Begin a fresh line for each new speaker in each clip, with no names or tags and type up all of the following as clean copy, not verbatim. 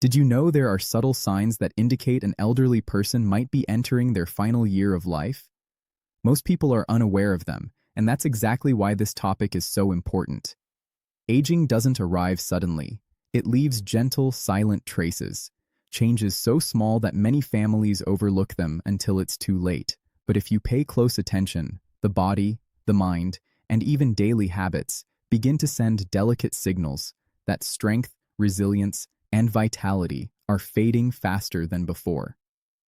Did you know there are subtle signs that indicate an elderly person might be entering their final year of life? Most people are unaware of them, and that's exactly why this topic is so important. Aging doesn't arrive suddenly. It leaves gentle, silent traces, changes so small that many families overlook them until it's too late. But if you pay close attention, the body, the mind, and even daily habits begin to send delicate signals that strength, resilience, and vitality are fading faster than before.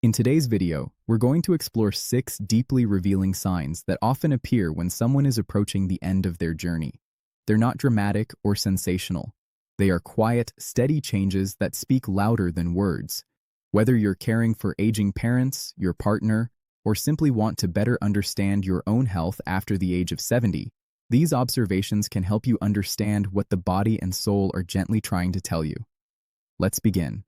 In today's video, we're going to explore 6 deeply revealing signs that often appear when someone is approaching the end of their journey. They're not dramatic or sensational. They are quiet, steady changes that speak louder than words. Whether you're caring for aging parents, your partner, or simply want to better understand your own health after the age of 70, these observations can help you understand what the body and soul are gently trying to tell you. Let's begin.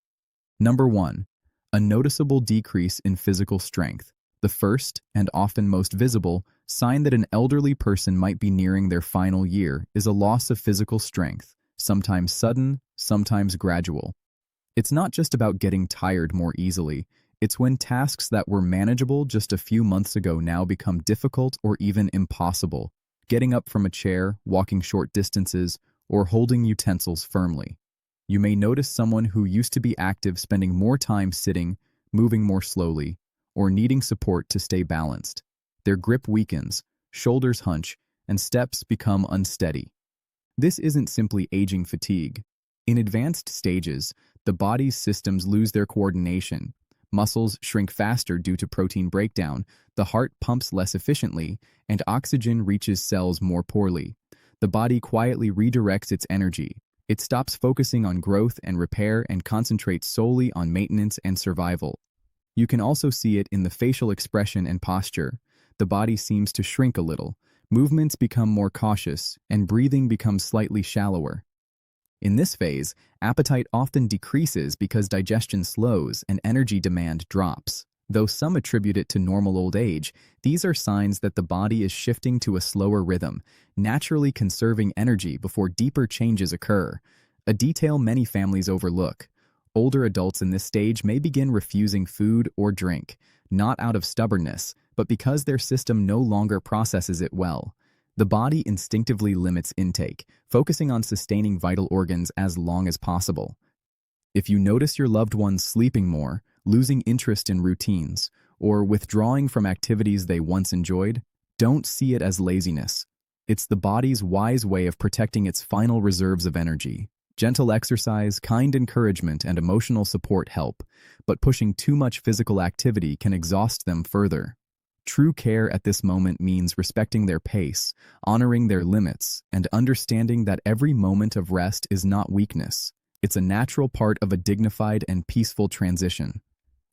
Number 1. A noticeable decrease in physical strength. The first, and often most visible, sign that an elderly person might be nearing their final year is a loss of physical strength, sometimes sudden, sometimes gradual. It's not just about getting tired more easily. It's when tasks that were manageable just a few months ago now become difficult or even impossible. Getting up from a chair, walking short distances, or holding utensils firmly. You may notice someone who used to be active spending more time sitting, moving more slowly, or needing support to stay balanced. Their grip weakens, shoulders hunch, and steps become unsteady. This isn't simply aging fatigue. In advanced stages, the body's systems lose their coordination. Muscles shrink faster due to protein breakdown, the heart pumps less efficiently, and oxygen reaches cells more poorly. The body quietly redirects its energy. It stops focusing on growth and repair and concentrates solely on maintenance and survival. You can also see it in the facial expression and posture. The body seems to shrink a little. Movements become more cautious, and breathing becomes slightly shallower. In this phase, appetite often decreases because digestion slows and energy demand drops. Though some attribute it to normal old age, these are signs that the body is shifting to a slower rhythm, naturally conserving energy before deeper changes occur. A detail many families overlook. Older adults in this stage may begin refusing food or drink, not out of stubbornness, but because their system no longer processes it well. The body instinctively limits intake, focusing on sustaining vital organs as long as possible. If you notice your loved ones sleeping more, losing interest in routines, or withdrawing from activities they once enjoyed, don't see it as laziness. It's the body's wise way of protecting its final reserves of energy. Gentle exercise, kind encouragement, and emotional support help, but pushing too much physical activity can exhaust them further. True care at this moment means respecting their pace, honoring their limits, and understanding that every moment of rest is not weakness. It's a natural part of a dignified and peaceful transition.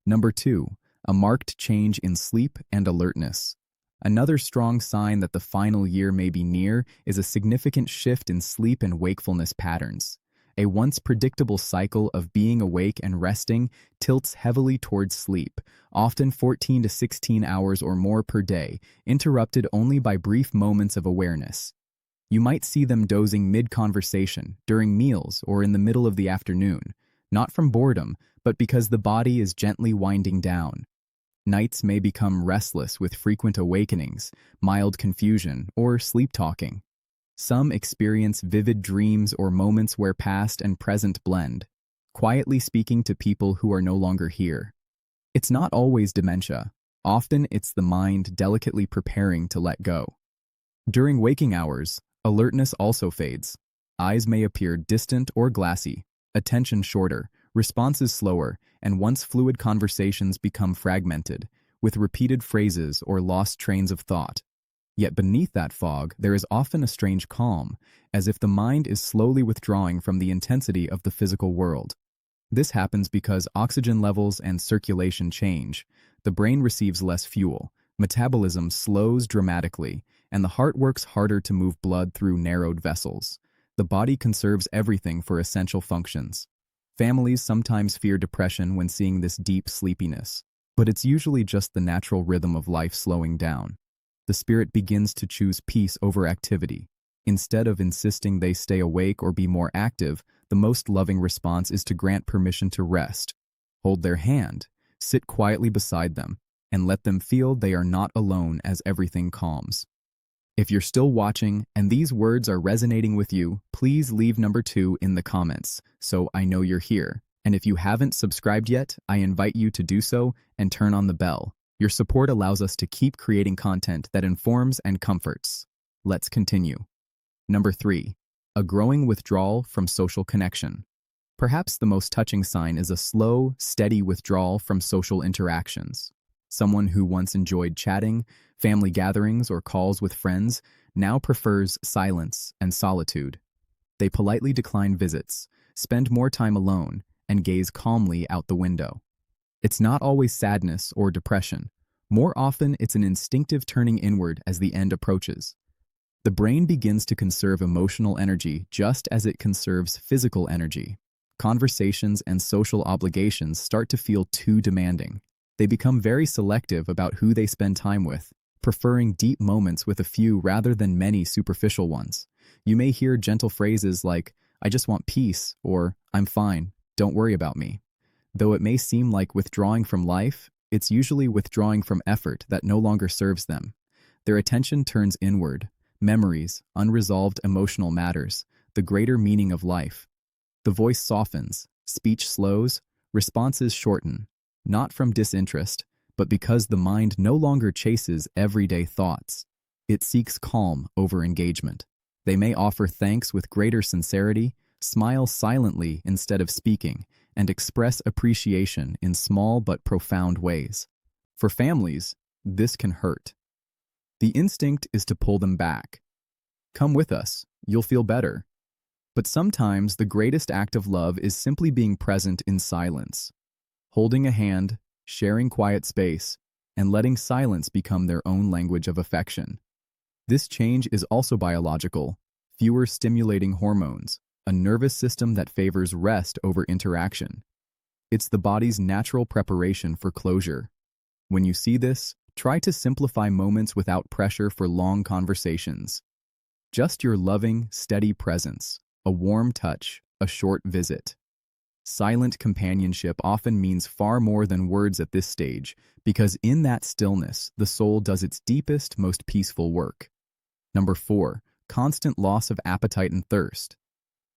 Number 2. A marked change in sleep and alertness. Another strong sign that the final year may be near is a significant shift in sleep and wakefulness patterns. A once predictable cycle of being awake and resting tilts heavily towards sleep, often 14 to 16 hours or more per day, interrupted only by brief moments of awareness. You might see them dozing mid-conversation, during meals, or in the middle of the afternoon, not from boredom, but because the body is gently winding down. Nights may become restless with frequent awakenings, mild confusion, or sleep-talking. Some experience vivid dreams or moments where past and present blend, quietly speaking to people who are no longer here. It's not always dementia. Often it's the mind delicately preparing to let go. During waking hours, alertness also fades. Eyes may appear distant or glassy, attention shorter, responses slower, and once fluid conversations become fragmented, with repeated phrases or lost trains of thought. Yet beneath that fog, there is often a strange calm, as if the mind is slowly withdrawing from the intensity of the physical world. This happens because oxygen levels and circulation change. The brain receives less fuel, metabolism slows dramatically, and the heart works harder to move blood through narrowed vessels. The body conserves everything for essential functions. Families sometimes fear depression when seeing this deep sleepiness, but it's usually just the natural rhythm of life slowing down. The spirit begins to choose peace over activity, Instead of insisting they stay awake or be more active, the most loving response is to grant permission to rest. Hold their hand, sit quietly beside them, and let them feel they are not alone as everything calms. If you're still watching and these words are resonating with you, please leave number 2 in the comments so I know you're here. And if you haven't subscribed yet, I invite you to do so and turn on the bell. Your support allows us to keep creating content that informs and comforts. Let's continue. Number 3. A growing withdrawal from social connection. Perhaps the most touching sign is a slow, steady withdrawal from social interactions. Someone who once enjoyed chatting, family gatherings, or calls with friends now prefers silence and solitude. They politely decline visits, spend more time alone, and gaze calmly out the window. It's not always sadness or depression. More often, it's an instinctive turning inward as the end approaches. The brain begins to conserve emotional energy just as it conserves physical energy. Conversations and social obligations start to feel too demanding. They become very selective about who they spend time with, preferring deep moments with a few rather than many superficial ones. You may hear gentle phrases like, "I just want peace," or "I'm fine, don't worry about me." Though it may seem like withdrawing from life, it's usually withdrawing from effort that no longer serves them. Their attention turns inward, memories, unresolved emotional matters, the greater meaning of life. The voice softens, speech slows, responses shorten, not from disinterest, but because the mind no longer chases everyday thoughts. It seeks calm over engagement. They may offer thanks with greater sincerity, smile silently instead of speaking, and express appreciation in small but profound ways. For families, this can hurt. The instinct is to pull them back. "Come with us, you'll feel better." But sometimes the greatest act of love is simply being present in silence, holding a hand, sharing quiet space, and letting silence become their own language of affection. This change is also biological: fewer stimulating hormones, a nervous system that favors rest over interaction. It's the body's natural preparation for closure. When you see this, try to simplify moments without pressure for long conversations. Just your loving, steady presence, a warm touch, a short visit. Silent companionship often means far more than words at this stage, because in that stillness, the soul does its deepest, most peaceful work. Number 4. Constant loss of appetite and thirst.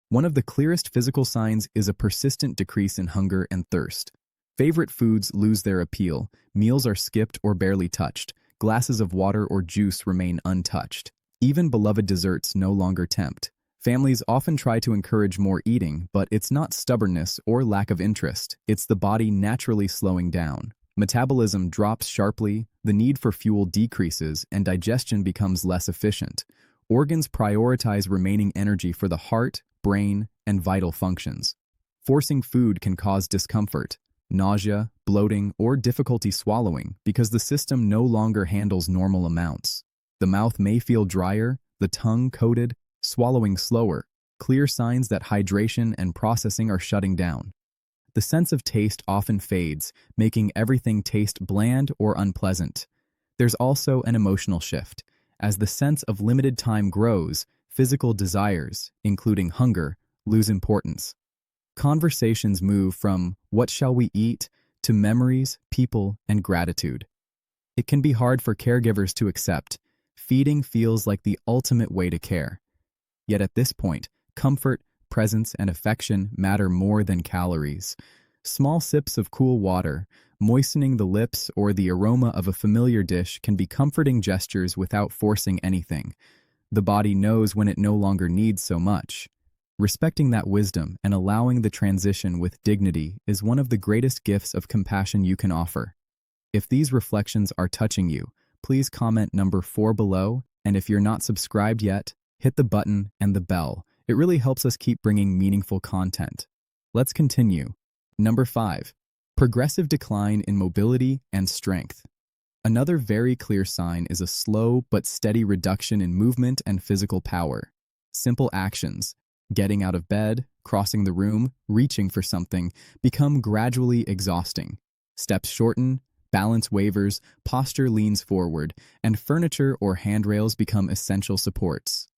One of the clearest physical signs is a persistent decrease in hunger and thirst. Favorite foods lose their appeal, meals are skipped or barely touched, glasses of water or juice remain untouched. Even beloved desserts no longer tempt. Families often try to encourage more eating, but it's not stubbornness or lack of interest. It's the body naturally slowing down. Metabolism drops sharply, the need for fuel decreases, and digestion becomes less efficient. Organs prioritize remaining energy for the heart, brain, and vital functions. Forcing food can cause discomfort, nausea, bloating, or difficulty swallowing because the system no longer handles normal amounts. The mouth may feel drier, the tongue coated, swallowing slower, clear signs that hydration and processing are shutting down. The sense of taste often fades, making everything taste bland or unpleasant. There's also an emotional shift. As the sense of limited time grows, physical desires, including hunger, lose importance. Conversations move from "what shall we eat" to memories, people, and gratitude. It can be hard for caregivers to accept. Feeding feels like the ultimate way to care. Yet at this point, comfort, presence, and affection matter more than calories. Small sips of cool water, moistening the lips, or the aroma of a familiar dish can be comforting gestures without forcing anything. The body knows when it no longer needs so much. Respecting that wisdom and allowing the transition with dignity is one of the greatest gifts of compassion you can offer. If these reflections are touching you, please comment number 4 below, and if you're not subscribed yet, hit the button and the bell. It really helps us keep bringing meaningful content. Let's continue. Number 5. Progressive decline in mobility and strength. Another very clear sign is a slow but steady reduction in movement and physical power. Simple actions, getting out of bed, crossing the room, reaching for something, become gradually exhausting. Steps shorten, balance wavers, posture leans forward, and furniture or handrails become essential supports.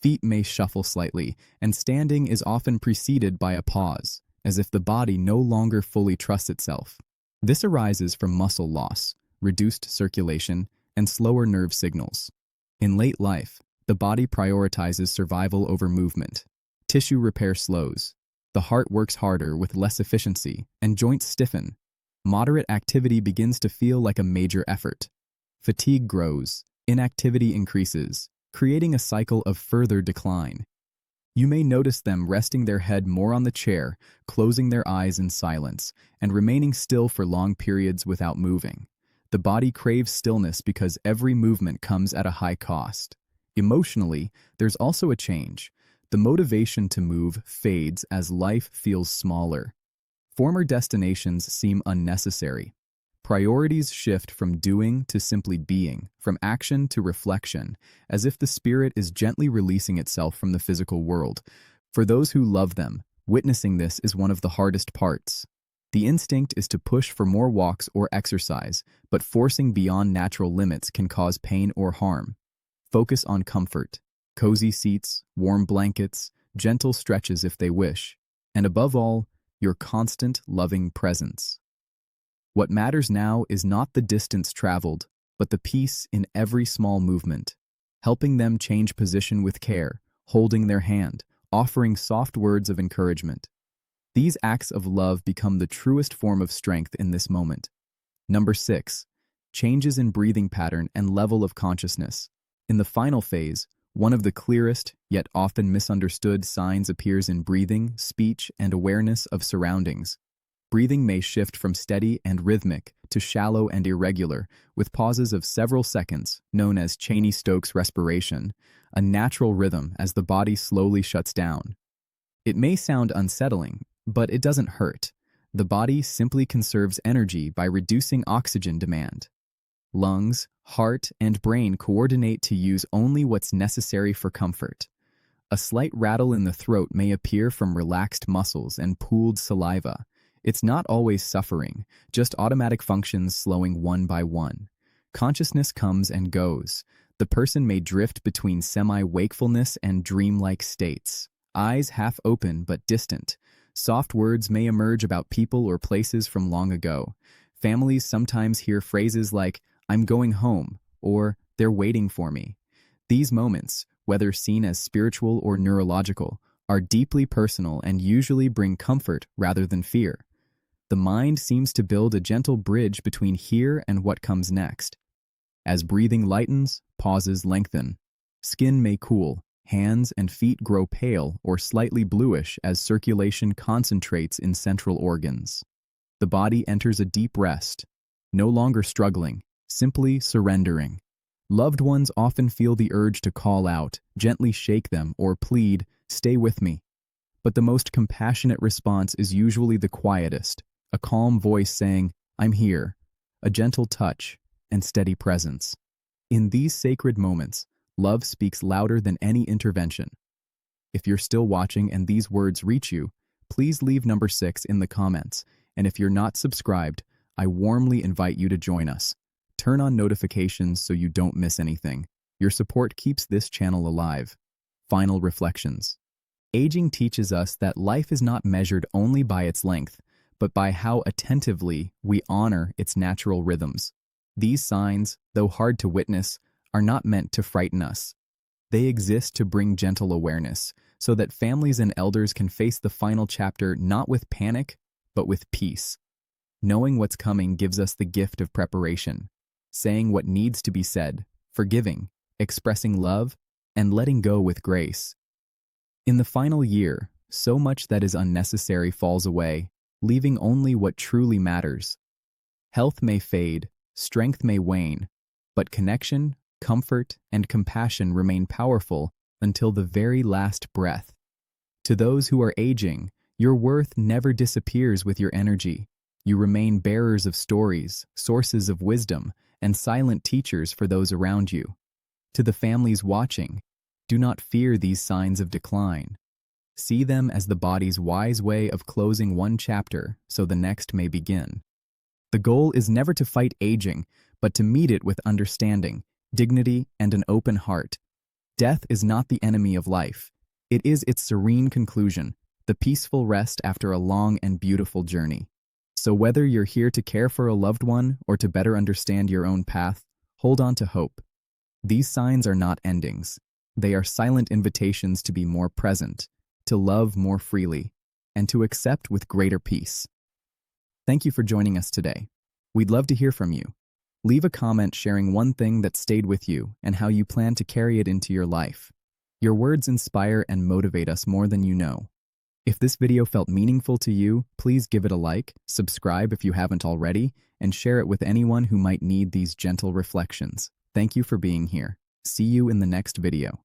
Feet may shuffle slightly, and standing is often preceded by a pause, as if the body no longer fully trusts itself. This arises from muscle loss, reduced circulation, and slower nerve signals. In late life, the body prioritizes survival over movement. Tissue repair slows. The heart works harder with less efficiency, and joints stiffen. Moderate activity begins to feel like a major effort. Fatigue grows, inactivity increases, creating a cycle of further decline. You may notice them resting their head more on the chair, closing their eyes in silence, and remaining still for long periods without moving. The body craves stillness because every movement comes at a high cost. Emotionally, there's also a change. The motivation to move fades as life feels smaller. Former destinations seem unnecessary. Priorities shift from doing to simply being, from action to reflection, as if the spirit is gently releasing itself from the physical world. For those who love them, witnessing this is one of the hardest parts. The instinct is to push for more walks or exercise, but forcing beyond natural limits can cause pain or harm. Focus on comfort, cozy seats, warm blankets, gentle stretches if they wish, and above all, your constant, loving presence. What matters now is not the distance traveled, but the peace in every small movement, helping them change position with care, holding their hand, offering soft words of encouragement. These acts of love become the truest form of strength in this moment. Number 6. Changes in breathing pattern and level of consciousness. In the final phase, one of the clearest, yet often misunderstood signs appears in breathing, speech, and awareness of surroundings. Breathing may shift from steady and rhythmic to shallow and irregular, with pauses of several seconds, known as Cheney-Stokes respiration, a natural rhythm as the body slowly shuts down. It may sound unsettling, but it doesn't hurt. The body simply conserves energy by reducing oxygen demand. Lungs, heart, and brain coordinate to use only what's necessary for comfort. A slight rattle in the throat may appear from relaxed muscles and pooled saliva. It's not always suffering, just automatic functions slowing one by one. Consciousness comes and goes. The person may drift between semi-wakefulness and dreamlike states. Eyes half open but distant. Soft words may emerge about people or places from long ago. Families sometimes hear phrases like, "I'm going home," or "they're waiting for me." These moments, whether seen as spiritual or neurological, are deeply personal and usually bring comfort rather than fear. The mind seems to build a gentle bridge between here and what comes next. As breathing lightens, pauses lengthen. Skin may cool, hands and feet grow pale or slightly bluish as circulation concentrates in central organs. The body enters a deep rest, no longer struggling, simply surrendering. Loved ones often feel the urge to call out, gently shake them, or plead, "Stay with me." But the most compassionate response is usually the quietest, a calm voice saying, "I'm here," a gentle touch, and steady presence. In these sacred moments, love speaks louder than any intervention. If you're still watching and these words reach you, please leave number 6 in the comments, and if you're not subscribed, I warmly invite you to join us. Turn on notifications so you don't miss anything. Your support keeps this channel alive. Final reflections. Aging teaches us that life is not measured only by its length, but by how attentively we honor its natural rhythms. These signs, though hard to witness, are not meant to frighten us. They exist to bring gentle awareness, so that families and elders can face the final chapter not with panic, but with peace. Knowing what's coming gives us the gift of preparation, saying what needs to be said, forgiving, expressing love, and letting go with grace. In the final year, so much that is unnecessary falls away, leaving only what truly matters. Health may fade, strength may wane, but connection, comfort, and compassion remain powerful until the very last breath. To those who are aging, your worth never disappears with your energy. You remain bearers of stories, sources of wisdom, and silent teachers for those around you. To the families watching, do not fear these signs of decline. See them as the body's wise way of closing one chapter so the next may begin. The goal is never to fight aging, but to meet it with understanding, dignity, and an open heart. Death is not the enemy of life. It is its serene conclusion, the peaceful rest after a long and beautiful journey. So whether you're here to care for a loved one or to better understand your own path, hold on to hope. These signs are not endings. They are silent invitations to be more present, to love more freely, and to accept with greater peace. Thank you for joining us today. We'd love to hear from you. Leave a comment sharing one thing that stayed with you and how you plan to carry it into your life. Your words inspire and motivate us more than you know. If this video felt meaningful to you, please give it a like, subscribe if you haven't already, and share it with anyone who might need these gentle reflections. Thank you for being here. See you in the next video.